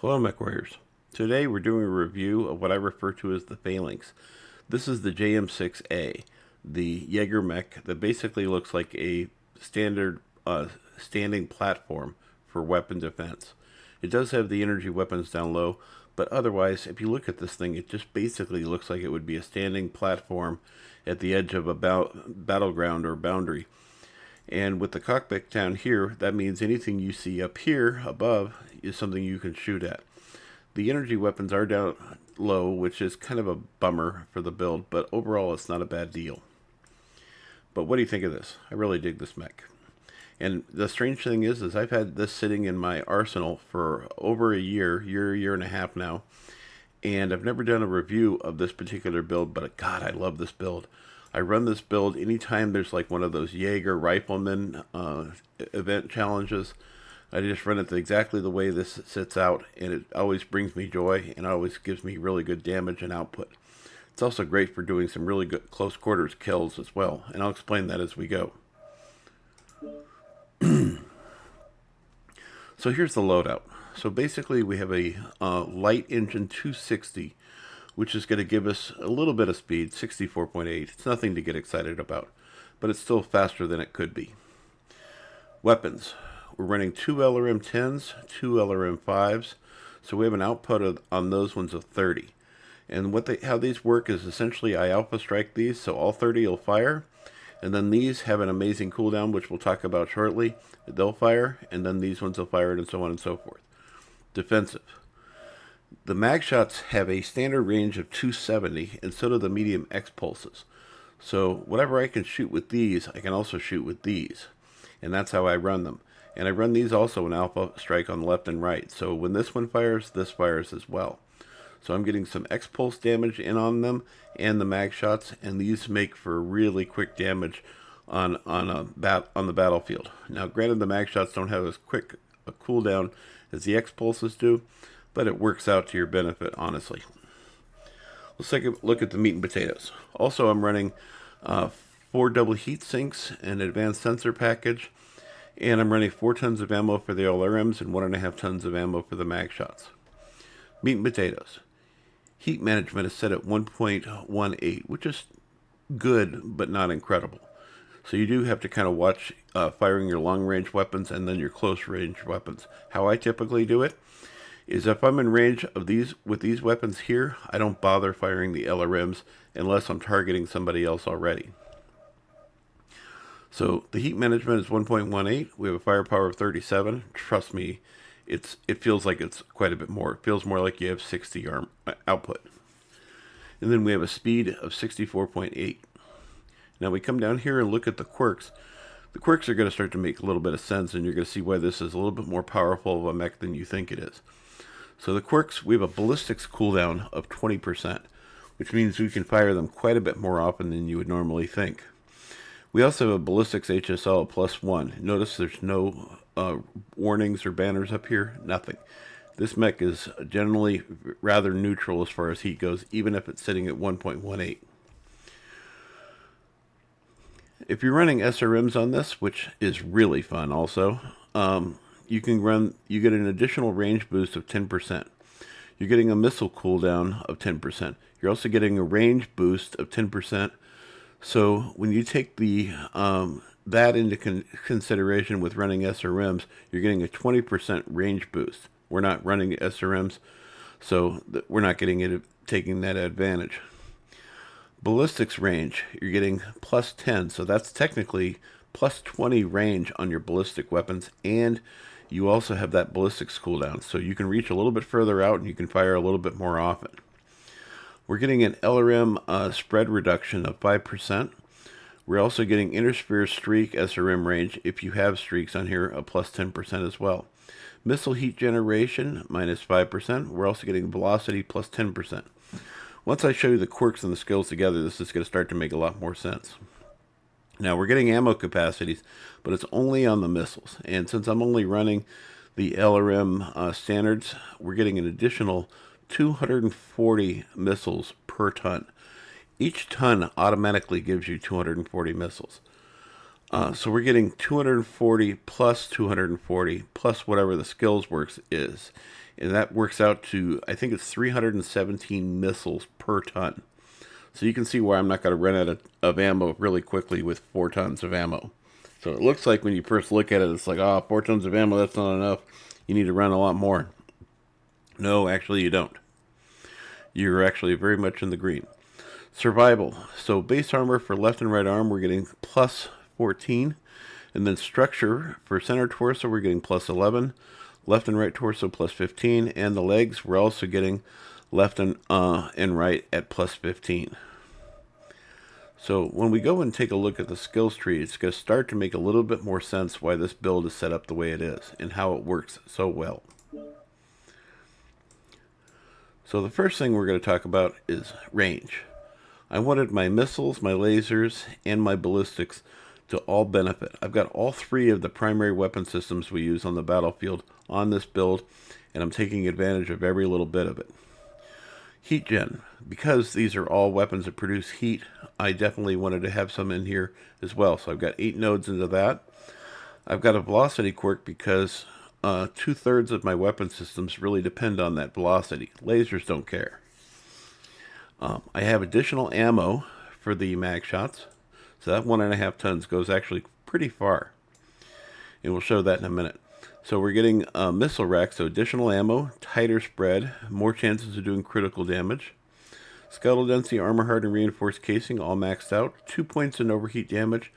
Hello Mechwarriors. Today we're doing a review of what I refer to as the phalanx. This is the JM6-A, the Jagermech that basically looks like a standard standing platform for weapon defense. It does have the energy weapons down low, but otherwise, if you look at this thing, it just basically looks like it would be a standing platform at the edge of a battleground or boundary. And with the cockpit down here, that means anything you see up here above is something you can shoot at. The energy weapons are down low, which is kind of a bummer for the build, but overall it's not a bad deal. But what do you think of this? I really dig this mech. And the strange thing is I've had this sitting in my arsenal for over a year and a half now, and I've never done a review of this particular build, but God, I love this build. I run this build anytime there's like one of those Jaeger rifleman event challenges. I just run it exactly the way this sits out, and it always brings me joy and always gives me really good damage and output. It's also great for doing some really good close quarters kills as well, and I'll explain that as we go. So here's the loadout. So basically we have a light engine 260, which is going to give us a little bit of speed, 64.8. It's nothing to get excited about, but it's still faster than it could be. Weapons. We're running 2 LRM-10s, 2 LRM-5s, so we have an output on those ones of 30. And how these work is essentially I alpha strike these, so all 30 will fire, and then these have an amazing cooldown, which we'll talk about shortly. They'll fire, and then these ones will fire, and so on and so forth. Defensive. The MagShots have a standard range of 270, and so do the Medium X-Pulses. So whatever I can shoot with these, I can also shoot with these. And that's how I run them. And I run these also in alpha strike on the left and right. So when this one fires, this fires as well. So I'm getting some X-Pulse damage in on them and the MagShots, and these make for really quick damage on the battlefield. Now granted, the MagShots don't have as quick a cooldown as the X-Pulses do, but it works out to your benefit, honestly. Let's take a look at the meat and potatoes. Also, I'm running 4 double heat sinks, an advanced sensor package, and I'm running 4 tons of ammo for the LRMs and 1.5 tons of ammo for the MagShots. Meat and potatoes. Heat management is set at 1.18, which is good, but not incredible. So you do have to kind of watch firing your long-range weapons and then your close-range weapons. How I typically do it is if I'm in range of with these weapons here, I don't bother firing the LRMs unless I'm targeting somebody else already. So the heat management is 1.18. We have a firepower of 37. Trust me, it feels like it's quite a bit more. It feels more like you have 60 output. And then we have a speed of 64.8. Now we come down here and look at the quirks. The quirks are going to start to make a little bit of sense, and you're going to see why this is a little bit more powerful of a mech than you think it is. So the quirks, we have a ballistics cooldown of 20%, which means we can fire them quite a bit more often than you would normally think. We also have a ballistics HSL of +1. Notice there's no warnings or banners up here, nothing. This mech is generally rather neutral as far as heat goes, even if it's sitting at 1.18. If you're running SRMs on this, which is really fun also, you get an additional range boost of 10%. You're getting a missile cooldown of 10%. You're also getting a range boost of 10%. So when you take that into consideration with running SRMs, you're getting a 20% range boost. We're not running SRMs, so we're not taking that advantage. Ballistics range, you're getting +10, so that's technically +20 range on your ballistic weapons, and you also have that ballistics cooldown, so you can reach a little bit further out and you can fire a little bit more often. We're getting an LRM spread reduction of 5%. We're also getting intersphere streak SRM range, if you have streaks on here, a +10% as well. Missile heat generation, -5%. We're also getting velocity +10%. Once I show you the quirks and the skills together, this is going to start to make a lot more sense. Now, we're getting ammo capacities, but it's only on the missiles. And since I'm only running the LRM standards, we're getting an additional 240 missiles per ton. Each ton automatically gives you 240 missiles. So we're getting 240 plus 240 plus whatever the skills works is. And that works out to, I think it's 317 missiles per ton. So you can see why I'm not going to run out of ammo really quickly with 4 tons of ammo. So it looks like when you first look at it, it's like, oh, 4 tons of ammo, that's not enough. You need to run a lot more. No, actually you don't. You're actually very much in the green. Survival. So base armor for left and right arm, we're getting plus 14. And then structure for center torso, we're getting plus 11. Left and right torso plus 15. And the legs, we're also getting left and right at plus 15. So when we go and take a look at the skills tree, it's going to start to make a little bit more sense why this build is set up the way it is and how it works so well. So the first thing we're going to talk about is range. I wanted my missiles, my lasers, and my ballistics to all benefit. I've got all 3 of the primary weapon systems we use on the battlefield on this build, and I'm taking advantage of every little bit of it. Heat gen. Because these are all weapons that produce heat, I definitely wanted to have some in here as well. So I've got 8 nodes into that. I've got a velocity quirk because 2/3 of my weapon systems really depend on that velocity. Lasers don't care. I have additional ammo for the mag shots. So that 1.5 tons goes actually pretty far. And we'll show that in a minute. So we're getting a missile rack, so additional ammo, tighter spread, more chances of doing critical damage. Skeletal density, armor hardened, reinforced casing, all maxed out. 2 points in overheat damage,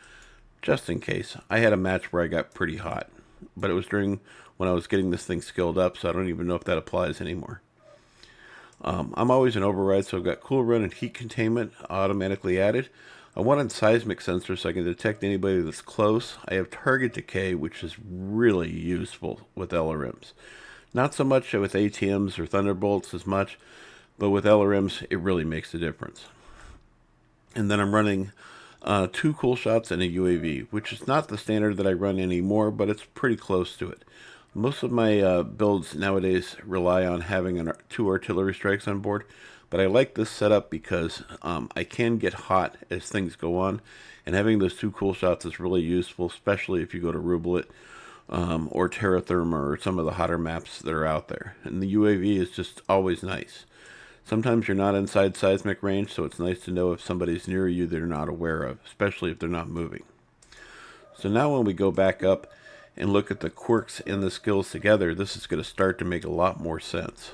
just in case. I had a match where I got pretty hot, but it was during when I was getting this thing skilled up, so I don't even know if that applies anymore. I'm always in override, so I've got cool run and heat containment automatically added. I wanted seismic sensors so I can detect anybody that's close. I have target decay, which is really useful with LRMs. Not so much with ATMs or Thunderbolts as much, but with LRMs, it really makes a difference. And then I'm running 2 cool shots and a UAV, which is not the standard that I run anymore, but it's pretty close to it. Most of my builds nowadays rely on having 2 artillery strikes on board, but I like this setup because I can get hot as things go on, and having those 2 cool shots is really useful, especially if you go to Rublet or Terra Therma or some of the hotter maps that are out there. And the UAV is just always nice. Sometimes you're not inside seismic range, so it's nice to know if somebody's near you that you're not aware of, especially if they're not moving. So now when we go back up and look at the quirks and the skills together, this is going to start to make a lot more sense.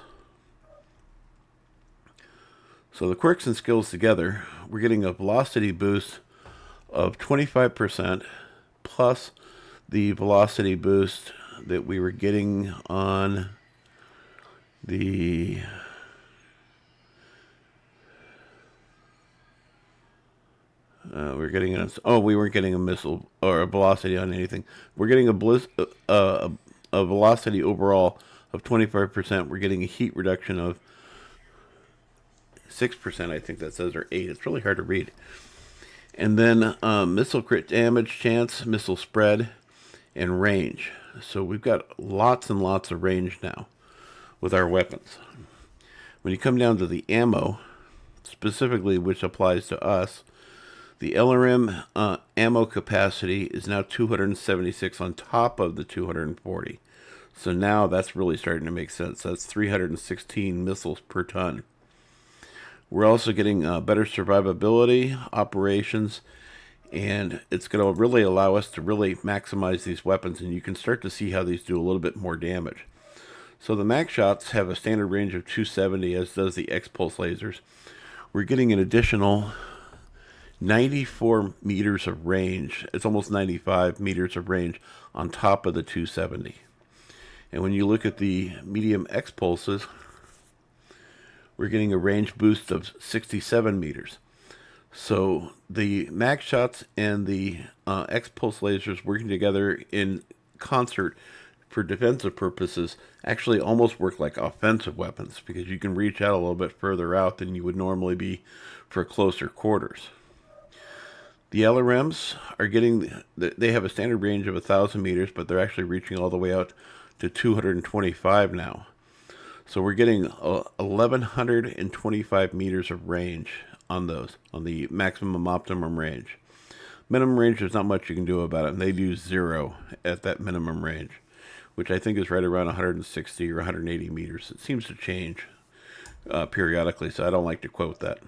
So the quirks and skills together, we're getting a velocity boost of 25% plus the velocity boost that we were getting on the we weren't getting a missile or a velocity on anything. We're getting a velocity overall of 25%. We're getting a heat reduction of 6%, I think that says, or 8. It's really hard to read. And then missile crit damage chance, missile spread, and range. So we've got lots and lots of range now with our weapons. When you come down to the ammo, specifically which applies to us, the LRM ammo capacity is now 276 on top of the 240. So now that's really starting to make sense. That's 316 missiles per ton. We're also getting better survivability, operations, and it's going to really allow us to really maximize these weapons, and you can start to see how these do a little bit more damage. So the mag shots have a standard range of 270, as does the X-Pulse lasers. We're getting an additional 94 meters of range. It's almost 95 meters of range on top of the 270. And when you look at the medium X-Pulses, we're getting a range boost of 67 meters. So the mag shots and the X-Pulse lasers working together in concert for defensive purposes actually almost work like offensive weapons, because you can reach out a little bit further out than you would normally be for closer quarters. The LRMs are getting, they have a standard range of 1,000 meters, but they're actually reaching all the way out to 225 now. So we're getting 1,125 meters of range on those, on the maximum optimum range. Minimum range, there's not much you can do about it, and they do 0 at that minimum range, which I think is right around 160 or 180 meters. It seems to change periodically, so I don't like to quote that.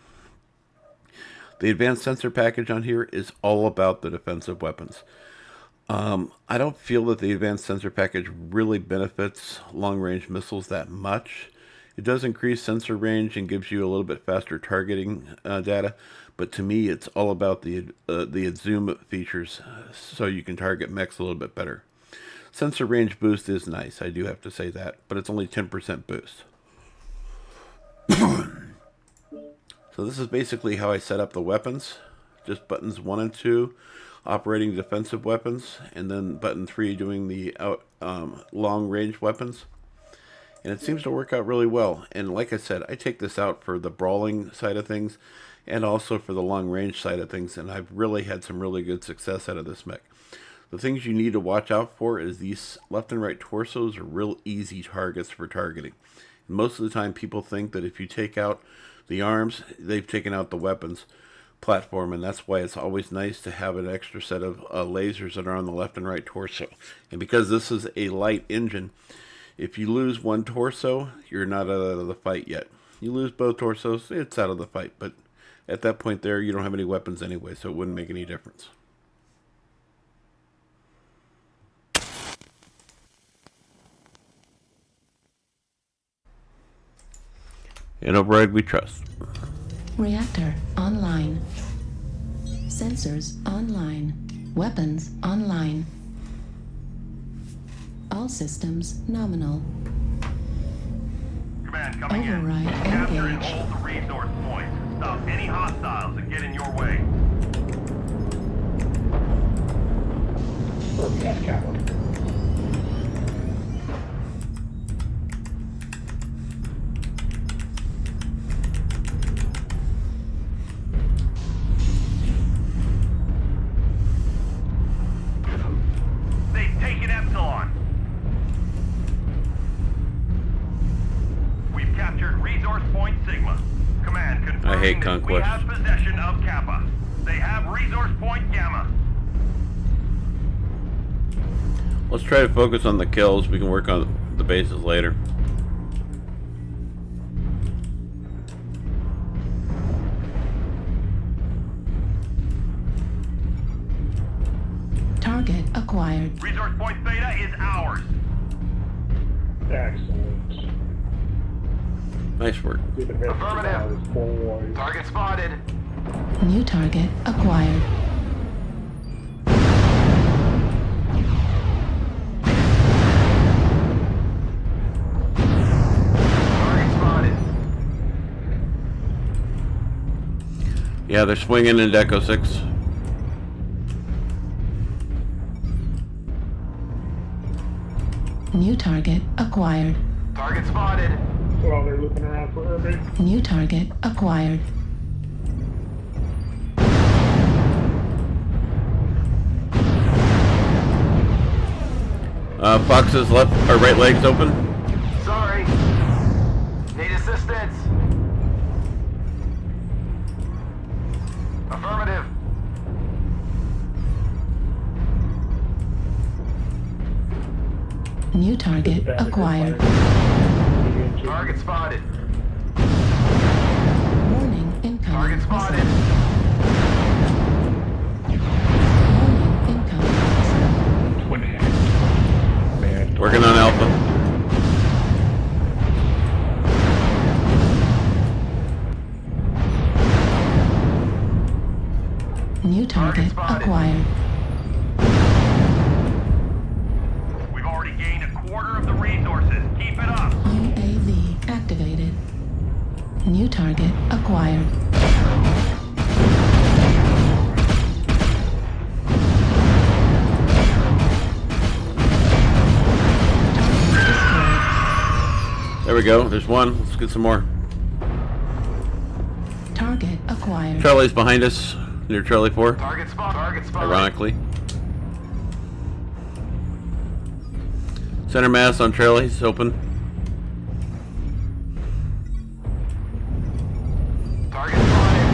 The advanced sensor package on here is all about the defensive weapons. I don't feel that the advanced sensor package really benefits long-range missiles that much. It does increase sensor range and gives you a little bit faster targeting data, but to me it's all about the zoom features, so you can target mechs a little bit better. Sensor range boost is nice, I do have to say that, but it's only 10% boost. So this is basically how I set up the weapons. Just buttons 1 and 2 operating defensive weapons, and then button 3 doing the long range weapons. And it seems to work out really well. And like I said, I take this out for the brawling side of things and also for the long range side of things, and I've really had some really good success out of this mech. The things you need to watch out for is these left and right torsos are real easy targets for targeting. And most of the time people think that if you take out the arms, they've taken out the weapons platform, and that's why it's always nice to have an extra set of lasers that are on the left and right torso. And because this is a light engine, if you lose one torso, you're not out of the fight yet. You lose both torsos, it's out of the fight, but at that point there, you don't have any weapons anyway, so it wouldn't make any difference. In Override we trust. Reactor online. Sensors online. Weapons online. All systems nominal. Command coming Override in. Capture and engaged. hold the resource points. Stop any hostiles that get in your way. They've taken Epsilon. We've captured resource point Sigma. Command confirming I hate that Conquest. we have possession of Kappa. They have resource point Gamma. Let's try to focus on the kills. We can work on the bases later. Target acquired. Resource point Theta is ours. Excellent. Nice work. Affirmative. Target spotted. New target acquired. Target spotted. Yeah, they're swinging into Echo 6. New target acquired. Target spotted. Well, they're looking around for Irving. New target acquired. Fox's left or right leg's open. Sorry. Need assistance. Affirmative. New target acquired. Target spotted. Warning incoming. Target spotted. Warning incoming. Twin hand. Man. Working on Alpha. New target spotted. acquired. We've already gained a quarter of the resources. Keep it up. UAV activated. New target acquired. There we go. There's one. Let's get some more. Target acquired. Charlie's behind us near Charlie 4. Target spot. Target spot. Ironically. Center mass on Charlie's open. Target spotted.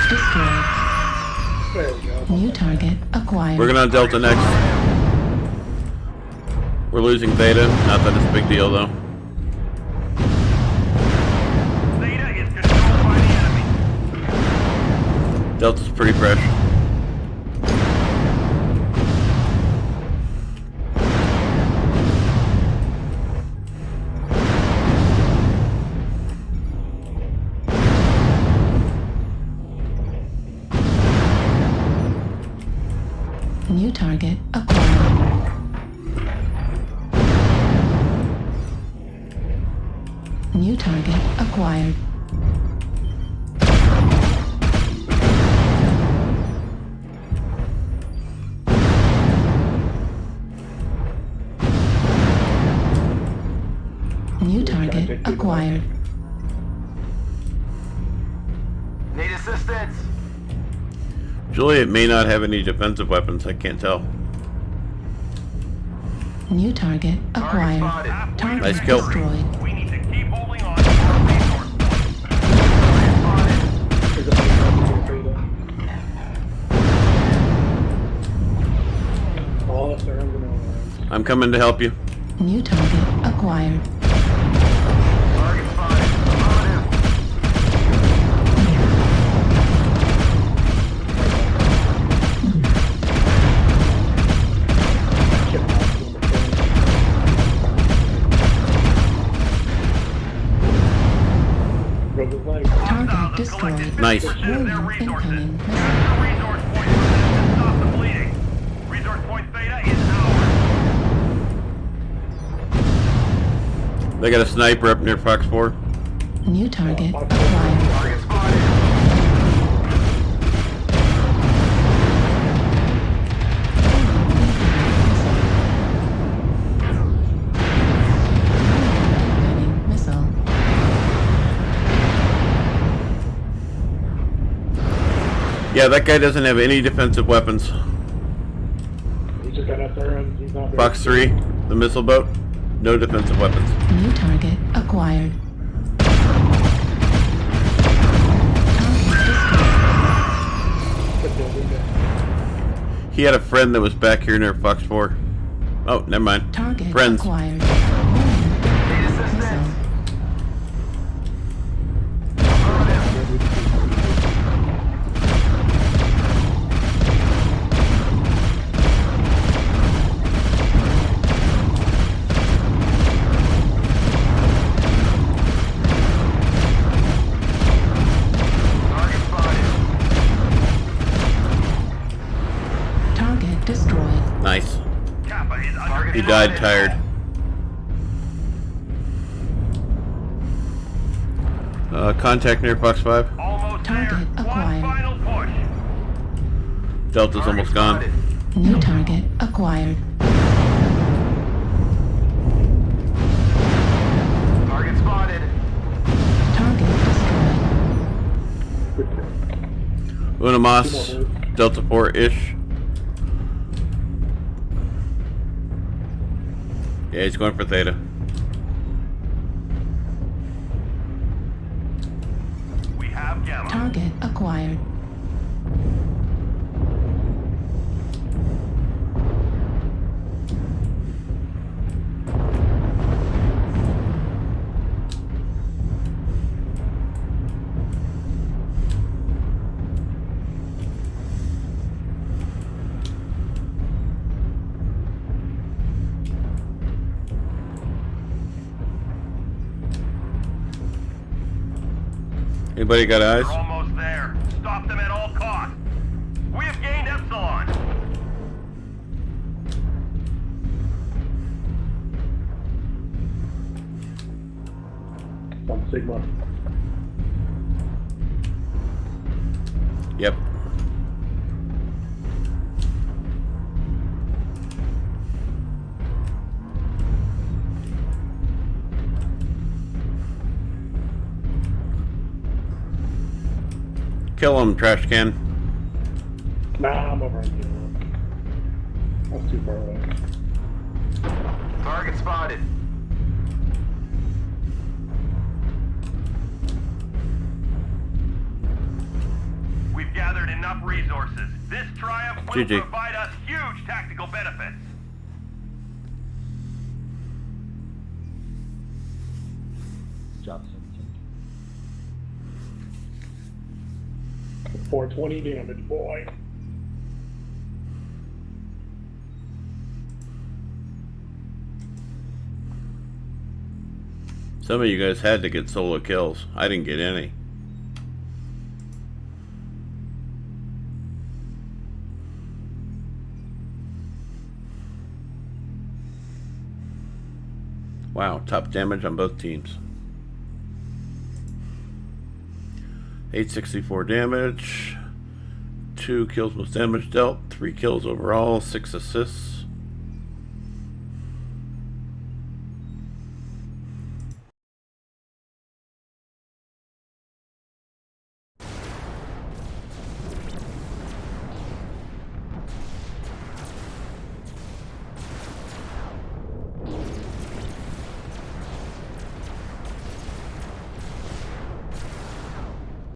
destroyed. There we go. New target acquired. Working on Delta next. We're losing Theta. Not that it's a big deal though. Theta is controlled by the enemy. Delta's pretty fresh. New target acquired. New target acquired. New target acquired. Need assistance. Juliet may not have any defensive weapons. I can't tell. New target acquired. spotted. Target Nice kill. destroyed. We need to keep holding on to our resource points. There's a big Theta. All of their LRMs. I'm coming to help you. New target acquired. Target spotted. Affirmative. Chip box on the phone. Broke his leg. Target destroyed. Nice. Their Warning resources. incoming missile. Capture resource point from this and stop the bleeding. Resource point Theta is ours. They got a sniper up near Fox 4. New target Fox acquired. Target spotted. Incoming missile. Yeah, that guy doesn't have any defensive weapons. He just got LRMs. He's not very Fox 3, the missile boat, no defensive weapons. New target acquired. good building there. He had a friend that was back here near Fox 4. Oh, never mind. Target Friends. acquired. Need assistance. Missile. Target spotted. Target destroyed. Nice. Kappa is under He died tired. Contact near Fox 5. Almost Target there. One acquired. final push. Delta's Target almost gone. spotted. New target acquired. Target spotted. Target destroyed. Good kill. Unamas, Delta 4-ish. Yeah, he's going for Theta. We have Gamma. Target acquired. Anybody got eyes? We're almost there. Stop them at all costs. We have gained Epsilon. On Sigma. Yep. Kill him, trash can. Nah, I'm over on the That's too far away. Target spotted. We We've gathered enough resources. This triumph will GG. provide us huge tactical benefits. Job 17. 420 damage, boy. Some of you guys had to get solo kills. I didn't get any. Wow, top damage on both teams. 864 damage. 2 kills most damage dealt. 3 kills overall. 6 assists.